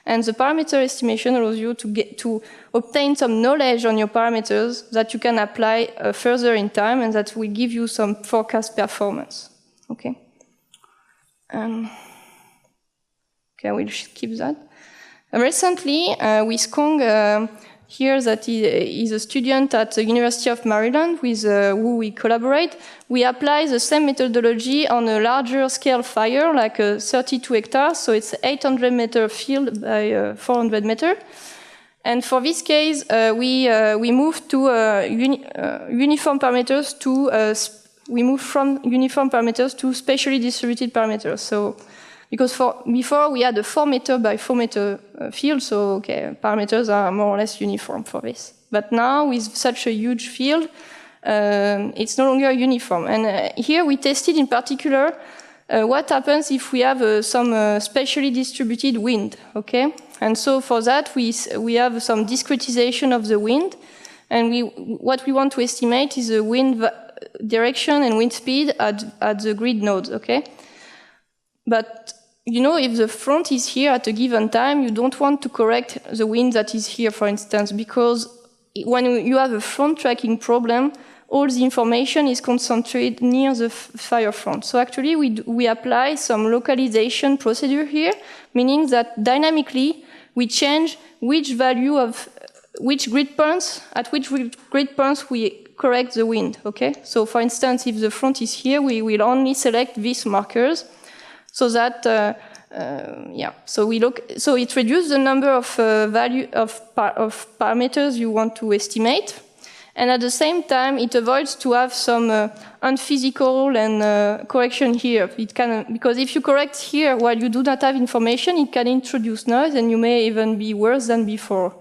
and the parameter estimation allows you to obtain some knowledge on your parameters that you can apply further in time, and that will give you some forecast performance. Okay. Okay, I will skip that. Recently, with Kong, here that is a student at the University of Maryland with who we collaborate, we apply the same methodology on a larger scale fire, like 32 hectares, so it's 800 meter field by 400 meter. And for this case, we moved to uniform parameters to we moved from uniform parameters to spatially distributed parameters. So, because before we had a 4 meter by 4 meter field, so okay, parameters are more or less uniform for this. But now with such a huge field, it's no longer uniform. And here we tested in particular what happens if we have some spatially distributed wind, okay? And so for that, we have some discretization of the wind, and what we want to estimate is the wind direction and wind speed at the grid nodes, okay? But you know, if the front is here at a given time, you don't want to correct the wind that is here, for instance, because when you have a front tracking problem, all the information is concentrated near the fire front. So actually, we apply some localization procedure here, meaning that dynamically, we change which value of which grid points, at which grid points we correct the wind, okay? So for instance, if the front is here, we will only select these markers, so that, so it reduces the number of parameters you want to estimate, and at the same time, it avoids to have some unphysical and correction here. It can, because if you correct here while you do not have information, it can introduce noise, and you may even be worse than before.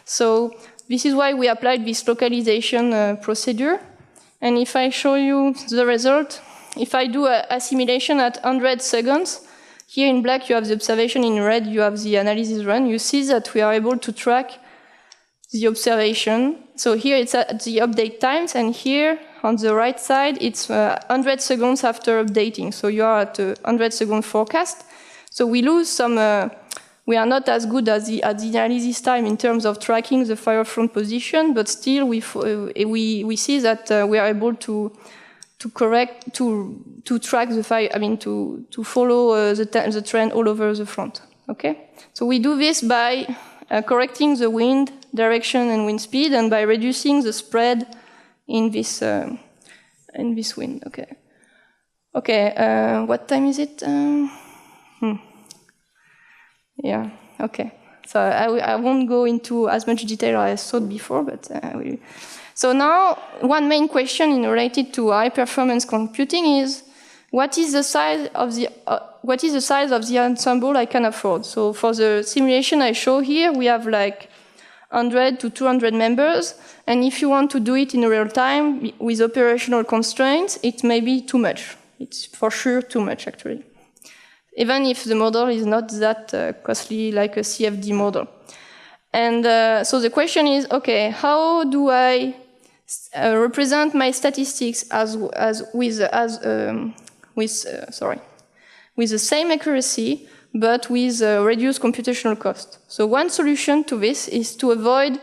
So this is why we applied this localization procedure. And if I show you the result, if I do a simulation at 100 seconds, here in black you have the observation, in red you have the analysis run, you see that we are able to track the observation. So here it's at the update times, and here on the right side it's 100 seconds after updating. So you are at a 100-second forecast. So we lose some, we are not as good as at the analysis time in terms of tracking the fire front position, but still we see that we are able to track the fire, I mean to follow the trend all over the front. Okay, so we do this by correcting the wind direction and wind speed, and by reducing the spread in this wind. Okay. Okay. What time is it? Yeah. Okay. So I won't go into as much detail as I thought before, but I will. So now, one main question related to high performance computing is, what is the size of the ensemble I can afford? So for the simulation I show here, we have like 100 to 200 members, and if you want to do it in real time with operational constraints, it may be too much. It's for sure too much, actually, even if the model is not that costly like a CFD model. And so the question is, okay, how do I represent my statistics with the same accuracy, but with reduced computational cost? So one solution to this is to avoid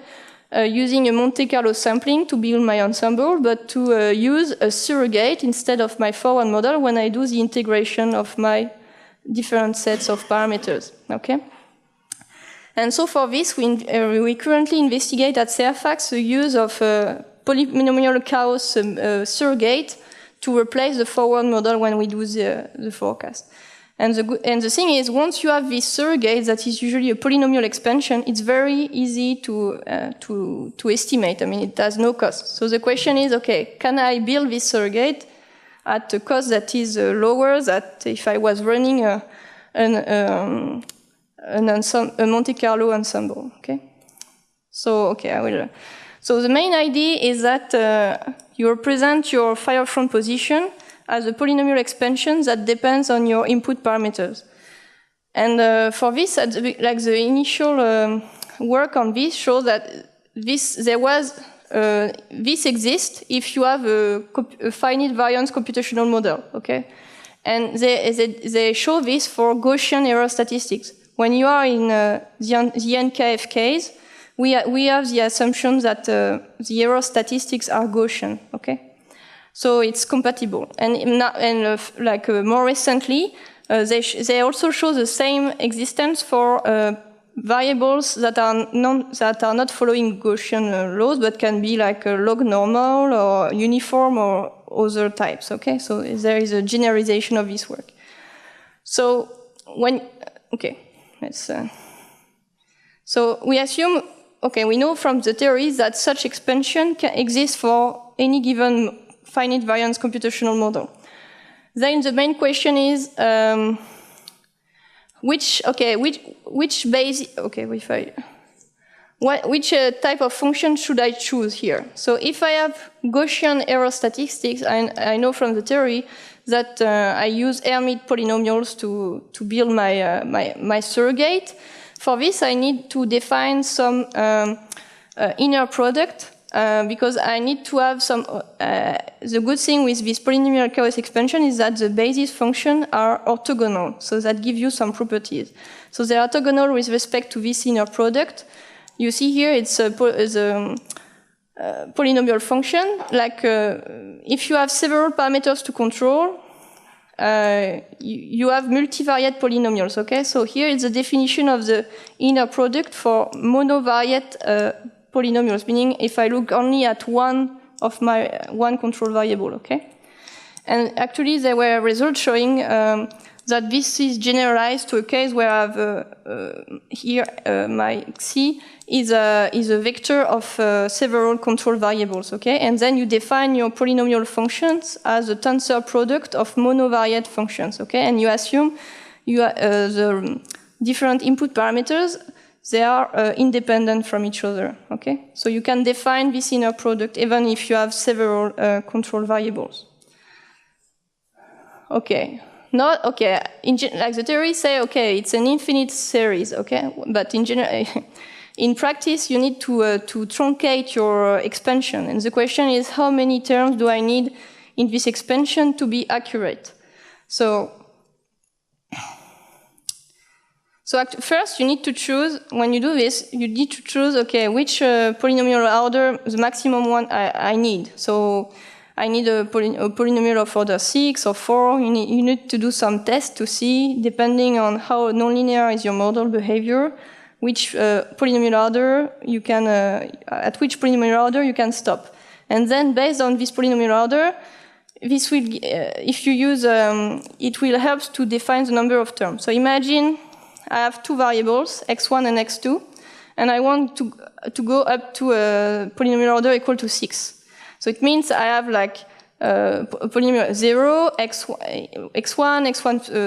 using a Monte Carlo sampling to build my ensemble, but to use a surrogate instead of my forward model when I do the integration of my different sets of parameters. Okay. And so for this, we currently investigate at CERFAX the use of polynomial chaos surrogate to replace the forward model when we do the forecast. And the thing is, once you have this surrogate that is usually a polynomial expansion, it's very easy to estimate. I mean, it has no cost. So the question is, okay, can I build this surrogate at a cost that is lower than if I was running a Monte Carlo ensemble? Okay. So okay, I will. So the main idea is that you represent your fire front position as a polynomial expansion that depends on your input parameters. And for this, like the initial work on this shows that this exists if you have a finite variance computational model. Okay, and they show this for Gaussian error statistics. When you are in the NKF case, we have the assumption that the error statistics are Gaussian. Okay. So it's compatible, and more recently, they also show the same existence for variables that are not following Gaussian laws, but can be like a log normal or uniform or other types. Okay, so there is a generalization of this work. So so we assume okay, we know from the theory that such expansion can exist for any given finite variance computational model. Then the main question is, which type of function should I choose here? So if I have Gaussian error statistics, I know from the theory that I use Hermite polynomials to build my surrogate. For this, I need to define some inner product because I need to have some. The good thing with this polynomial chaos expansion is that the basis functions are orthogonal, so that gives you some properties. So they are orthogonal with respect to this inner product. You see here it's a polynomial function. Like if you have several parameters to control, you have multivariate polynomials, okay? So here is the definition of the inner product for monovariate polynomials, meaning if I look only at one of my control variable, okay? And actually there were results showing that this is generalized to a case where I have here my C is a vector of several control variables, okay? And then you define your polynomial functions as a tensor product of monovariate functions, okay? And you assume the different input parameters, they are independent from each other, okay? So you can define this inner product even if you have several control variables. Okay. Not okay. Like the theory say, okay, it's an infinite series, okay. But in general, in practice, you need to truncate your expansion, and the question is, how many terms do I need in this expansion to be accurate? So first, you need to choose. When you do this, you need to choose, okay, which polynomial order, the maximum one I need. So I need a polynomial of order 6 or 4. You need to do some tests to see, depending on how nonlinear is your model behavior, which polynomial order you can, at which polynomial order you can stop. And then based on this polynomial order, this will, if you use, it will help to define the number of terms. So imagine I have two variables, x1 and x2, and I want to go up to a polynomial order equal to 6. So it means I have like polynomial 0, x1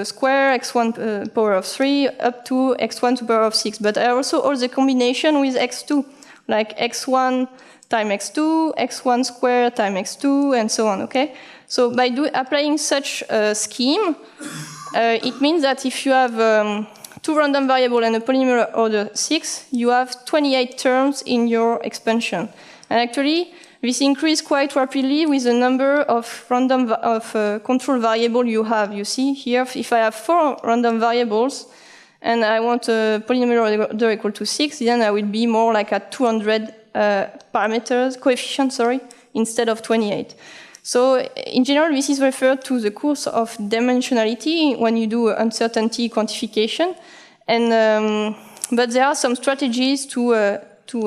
square, x1 power of 3, up to x1 to power of 6. But I also hold the combination with x2, like x1 times x2, x1 square times x2, and so on, okay? So by applying such a scheme, it means that if you have two random variables and a polynomial order 6, you have 28 terms in your expansion. And actually, this increases quite rapidly with the number of random control variable you have. You see here, if I have 4 random variables and I want a polynomial order equal to 6, then I will be more like at 200 coefficients, instead of 28. So in general, this is referred to the course of dimensionality when you do uncertainty quantification. And but there are some strategies to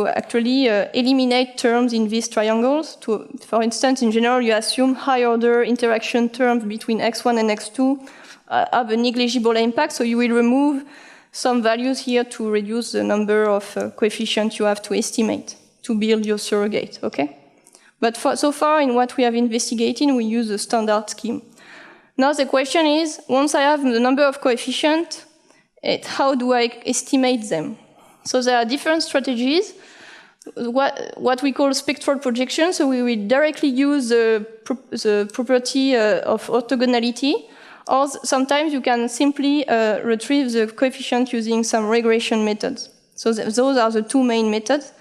actually eliminate terms in these triangles. For instance, in general, you assume high-order interaction terms between x1 and x2 have a negligible impact, so you will remove some values here to reduce the number of coefficients you have to estimate to build your surrogate, okay? But so far, in what we have investigated, we use a standard scheme. Now the question is, once I have the number of coefficients, how do I estimate them? So there are different strategies, what we call spectral projection. So we will directly use the property of orthogonality, or sometimes you can simply retrieve the coefficient using some regression methods. So those are the two main methods.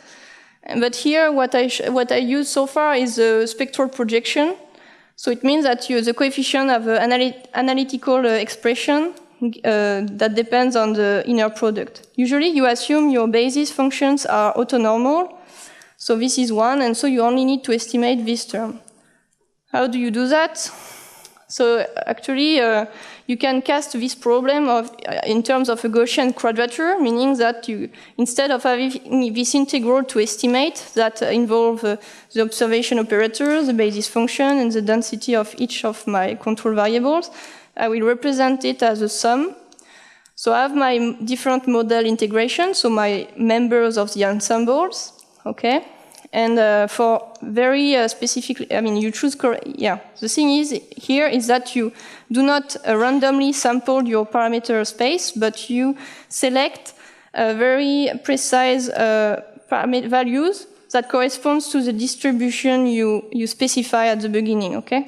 But here, what I use so far is a spectral projection. So it means that the coefficient have an analytical expression that depends on the inner product. Usually you assume your basis functions are orthonormal, so this is 1, and so you only need to estimate this term. How do you do that? So actually you can cast this problem in terms of a Gaussian quadrature, meaning that you, instead of having this integral to estimate that involve the observation operator, the basis function, and the density of each of my control variables, I will represent it as a sum. So I have my different model integration, so my members of the ensembles, okay? And for very specifically, I mean, you choose, the thing is here is that you do not randomly sample your parameter space, but you select very precise values that corresponds to the distribution you specify at the beginning, okay?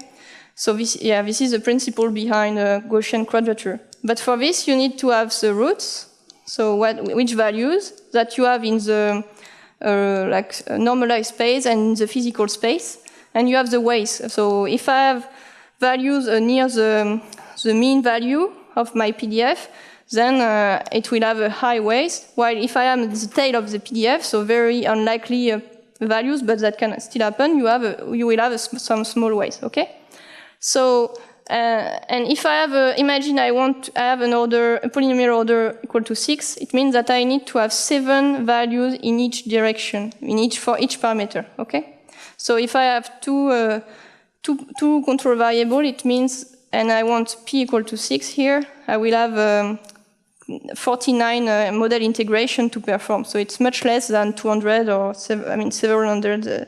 So this is the principle behind Gaussian quadrature. But for this, you need to have the roots, so which values that you have in the normalized space and in the physical space, and you have the weights. So if I have values near the mean value of my PDF, then it will have a high weight, while if I am at the tail of the PDF, so very unlikely values, but that can still happen, you will have some small weights, okay? So, and if I have imagine I have a polynomial order equal to 6, it means that I need to have 7 values in each direction, for each parameter, okay? So if I have two control variable, it means, and I want p equal to 6 here, I will have 49 model integration to perform. So it's much less than 200 or several hundred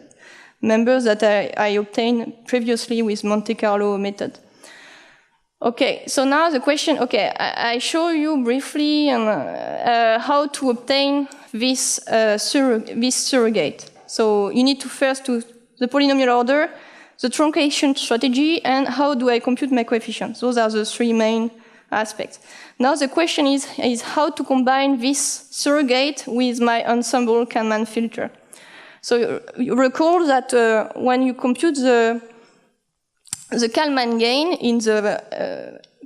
members that I obtained previously with Monte Carlo method. Okay, so now the question, okay, I show you briefly how to obtain this surrogate. So you need to first do the polynomial order, the truncation strategy, and how do I compute my coefficients. Those are the 3 main aspects. Now the question is how to combine this surrogate with my ensemble Kalman filter. So you recall that when you compute the Kalman gain in the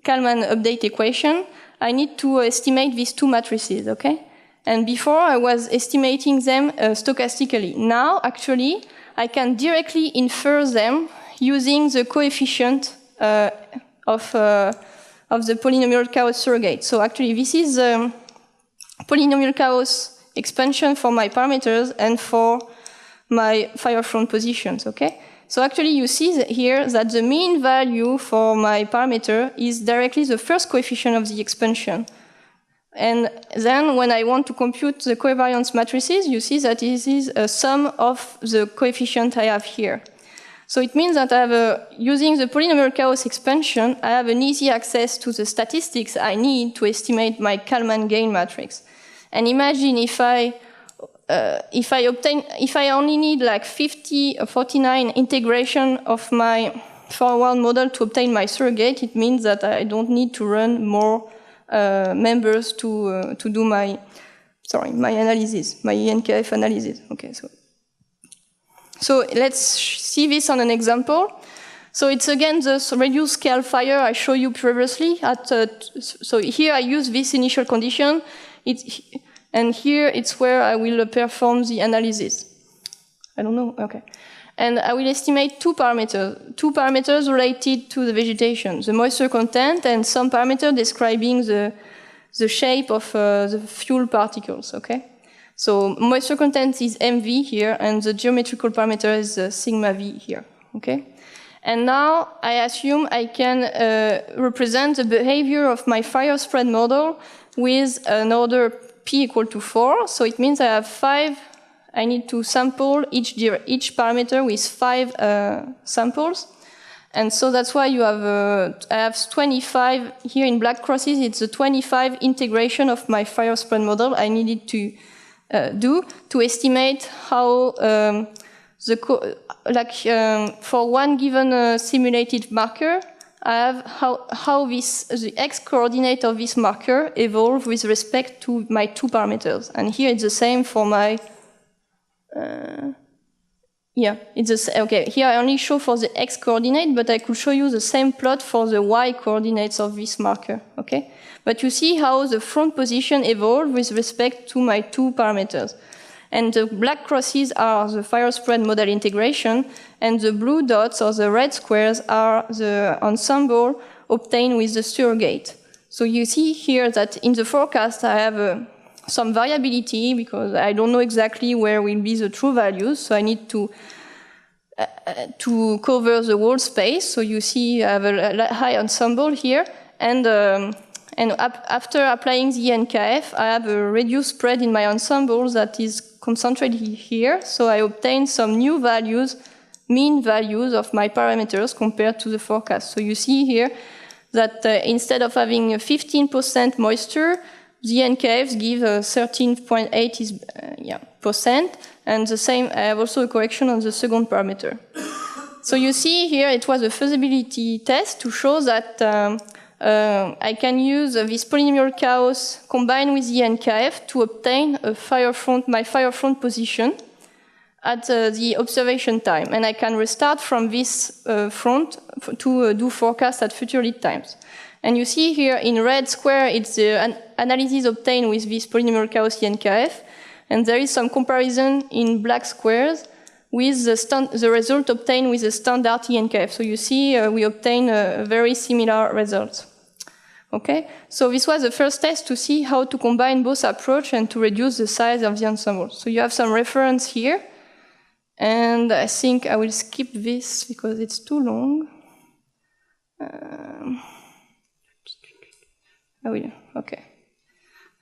Kalman update equation, I need to estimate these 2 matrices, okay? And before I was estimating them stochastically. Now, actually, I can directly infer them using the coefficient of the polynomial chaos surrogate. So actually, this is the polynomial chaos expansion for my parameters and for my firefront positions, okay? So actually, you see here that the mean value for my parameter is directly the first coefficient of the expansion. And then when I want to compute the covariance matrices, you see that this is a sum of the coefficient I have here. So it means that using the polynomial chaos expansion, I have an easy access to the statistics I need to estimate my Kalman gain matrix. And imagine if I only need like 49 integration of my forward model to obtain my surrogate, it means that I don't need to run more members to do my analysis, my ENKF analysis. Okay, so let's see this on an example. So it's again the reduced scale fire I showed you previously. So here I use this initial condition. And here it's where I will perform the analysis. I don't know, okay. And I will estimate 2 parameters related to the vegetation, the moisture content and some parameter describing the shape of the fuel particles, okay? So moisture content is MV here, and the geometrical parameter is sigma V here, okay? And now I assume I can represent the behavior of my fire spread model with an order p equal to 4. So it means I have 5. I need to sample each parameter with 5 samples. And so that's why you have, I have 25 here in black crosses. It's the 25 integration of my fire spread model I needed to do to estimate how for one given simulated marker, I have how the x coordinate of this marker evolve with respect to my 2 parameters. And here it's the same for my, it's the same. Okay, here I only show for the x coordinate, but I could show you the same plot for the y coordinates of this marker, okay? But you see how the front position evolve with respect to my 2 parameters. And the black crosses are the fire spread model integration, and the blue dots or the red squares are the ensemble obtained with the surrogate. So you see here that in the forecast I have some variability because I don't know exactly where will be the true values, so I need to cover the whole space. So you see I have a high ensemble here, and And after applying the NKF, I have a reduced spread in my ensemble that is concentrated here. So I obtain some new values, mean values of my parameters compared to the forecast. So you see here that instead of having 15% moisture, the NKFs give 13.8%, and the same, I have also a correction on the second parameter. So you see here, it was a feasibility test to show that I can use this polynomial chaos combined with the NKF to obtain a my fire front position at the observation time. And I can restart from this front to do forecast at future lead times. And you see here in red square, it's the analysis obtained with this polynomial chaos NKF. And there is some comparison in black squares with the result obtained with the standard TNKF. So you see we obtain very similar results. Okay, so this was the first test to see how to combine both approaches and to reduce the size of the ensemble. So you have some reference here. And I think I will skip this because it's too long. Okay.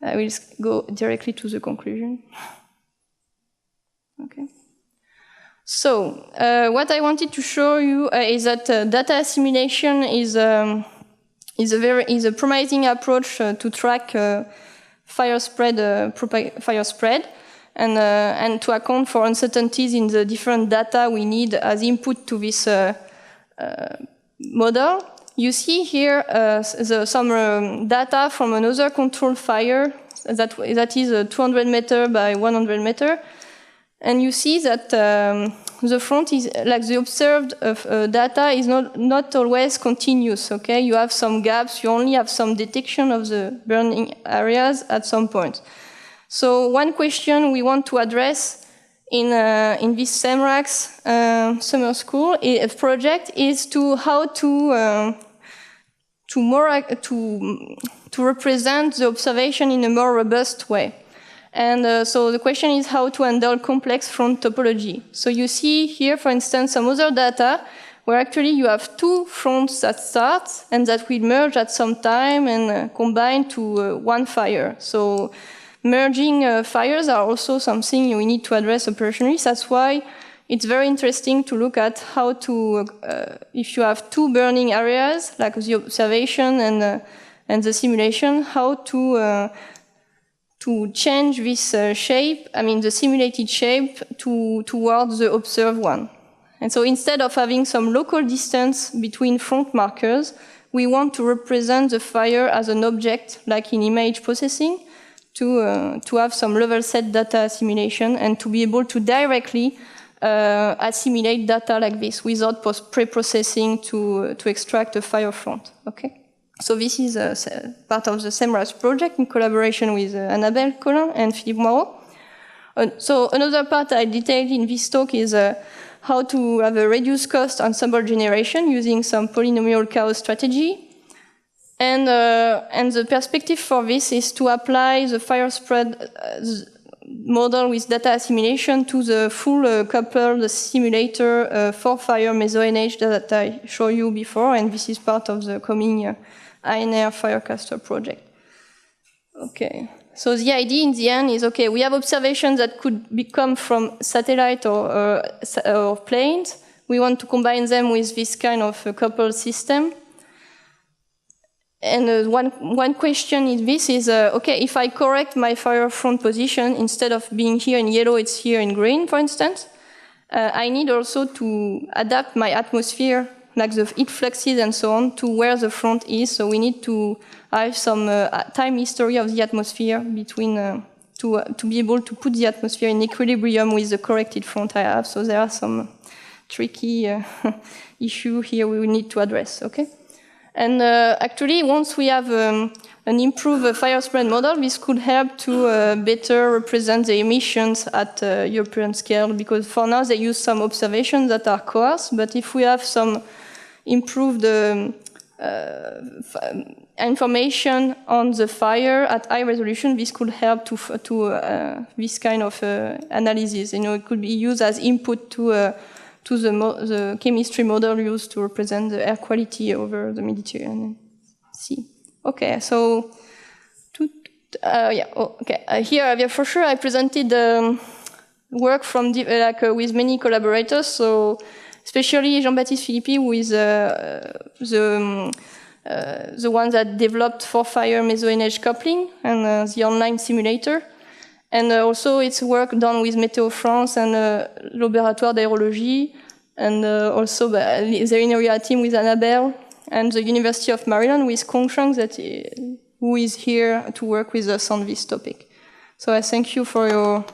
I will go directly to the conclusion. Okay. So, what I wanted to show you is that data assimilation is a promising approach to track fire spread, and to account for uncertainties in the different data we need as input to this model. You see here some data from another controlled fire that is 200 meter by 100 meter. And you see that the front is, like the observed data is not always continuous, okay? You have some gaps, you only have some detection of the burning areas at some point. So one question we want to address in this SEMRAX summer school project is how to represent the observation in a more robust way. And so the question is how to handle complex front topology. So you see here, for instance, some other data where actually you have two fronts that start and that will merge at some time and combine to one fire. So merging fires are also something we need to address operationally. That's why it's very interesting to look at how to, if you have two burning areas, like the observation and the simulation, how to change this shape, the simulated shape, towards the observed one. And so instead of having some local distance between front markers, we want to represent the fire as an object, like in image processing, to have some level set data assimilation and to be able to directly assimilate data like this without pre-processing to extract a fire front. Okay. So this is part of the SEMRAX project in collaboration with Annabelle Collin and Philippe Moreau. So another part I detailed in this talk is how to have a reduced cost ensemble generation using some polynomial chaos strategy. And the perspective for this is to apply the fire spread model with data assimilation to the full coupled simulator for fire meso-NH that I showed you before, and this is part of the coming ANR Firecaster project. Okay, so the idea in the end is, okay, we have observations that could come from satellite or planes. We want to combine them with this kind of coupled system. And one question in this is, okay, if I correct my fire front position, instead of being here in yellow, it's here in green, for instance, I need also to adapt my atmosphere, like the heat fluxes and so on, to where the front is. So we need to have some time history of the atmosphere between, to be able to put the atmosphere in equilibrium with the corrected front I have. So there are some tricky issues here we will need to address, okay? And actually, once we have an improved fire spread model, this could help to better represent the emissions at European scale, because for now they use some observations that are coarse, but if we have some improved information on the fire at high resolution, this could help to this kind of analysis. It could be used as input to the chemistry model used to represent the air quality over the Mediterranean Sea. Okay, so here for sure I presented work from with many collaborators. So especially Jean-Baptiste Philippi, who is the one that developed for Fire meso-NH coupling and the online simulator. And also it's work done with Météo France and Laboratoire d'Aérologie, and also the INERIA team with Annabelle, and the University of Maryland with Kong Shang, who is here to work with us on this topic. So I thank you for your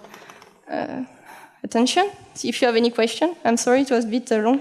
attention. If you have any question, I'm sorry it was a bit long.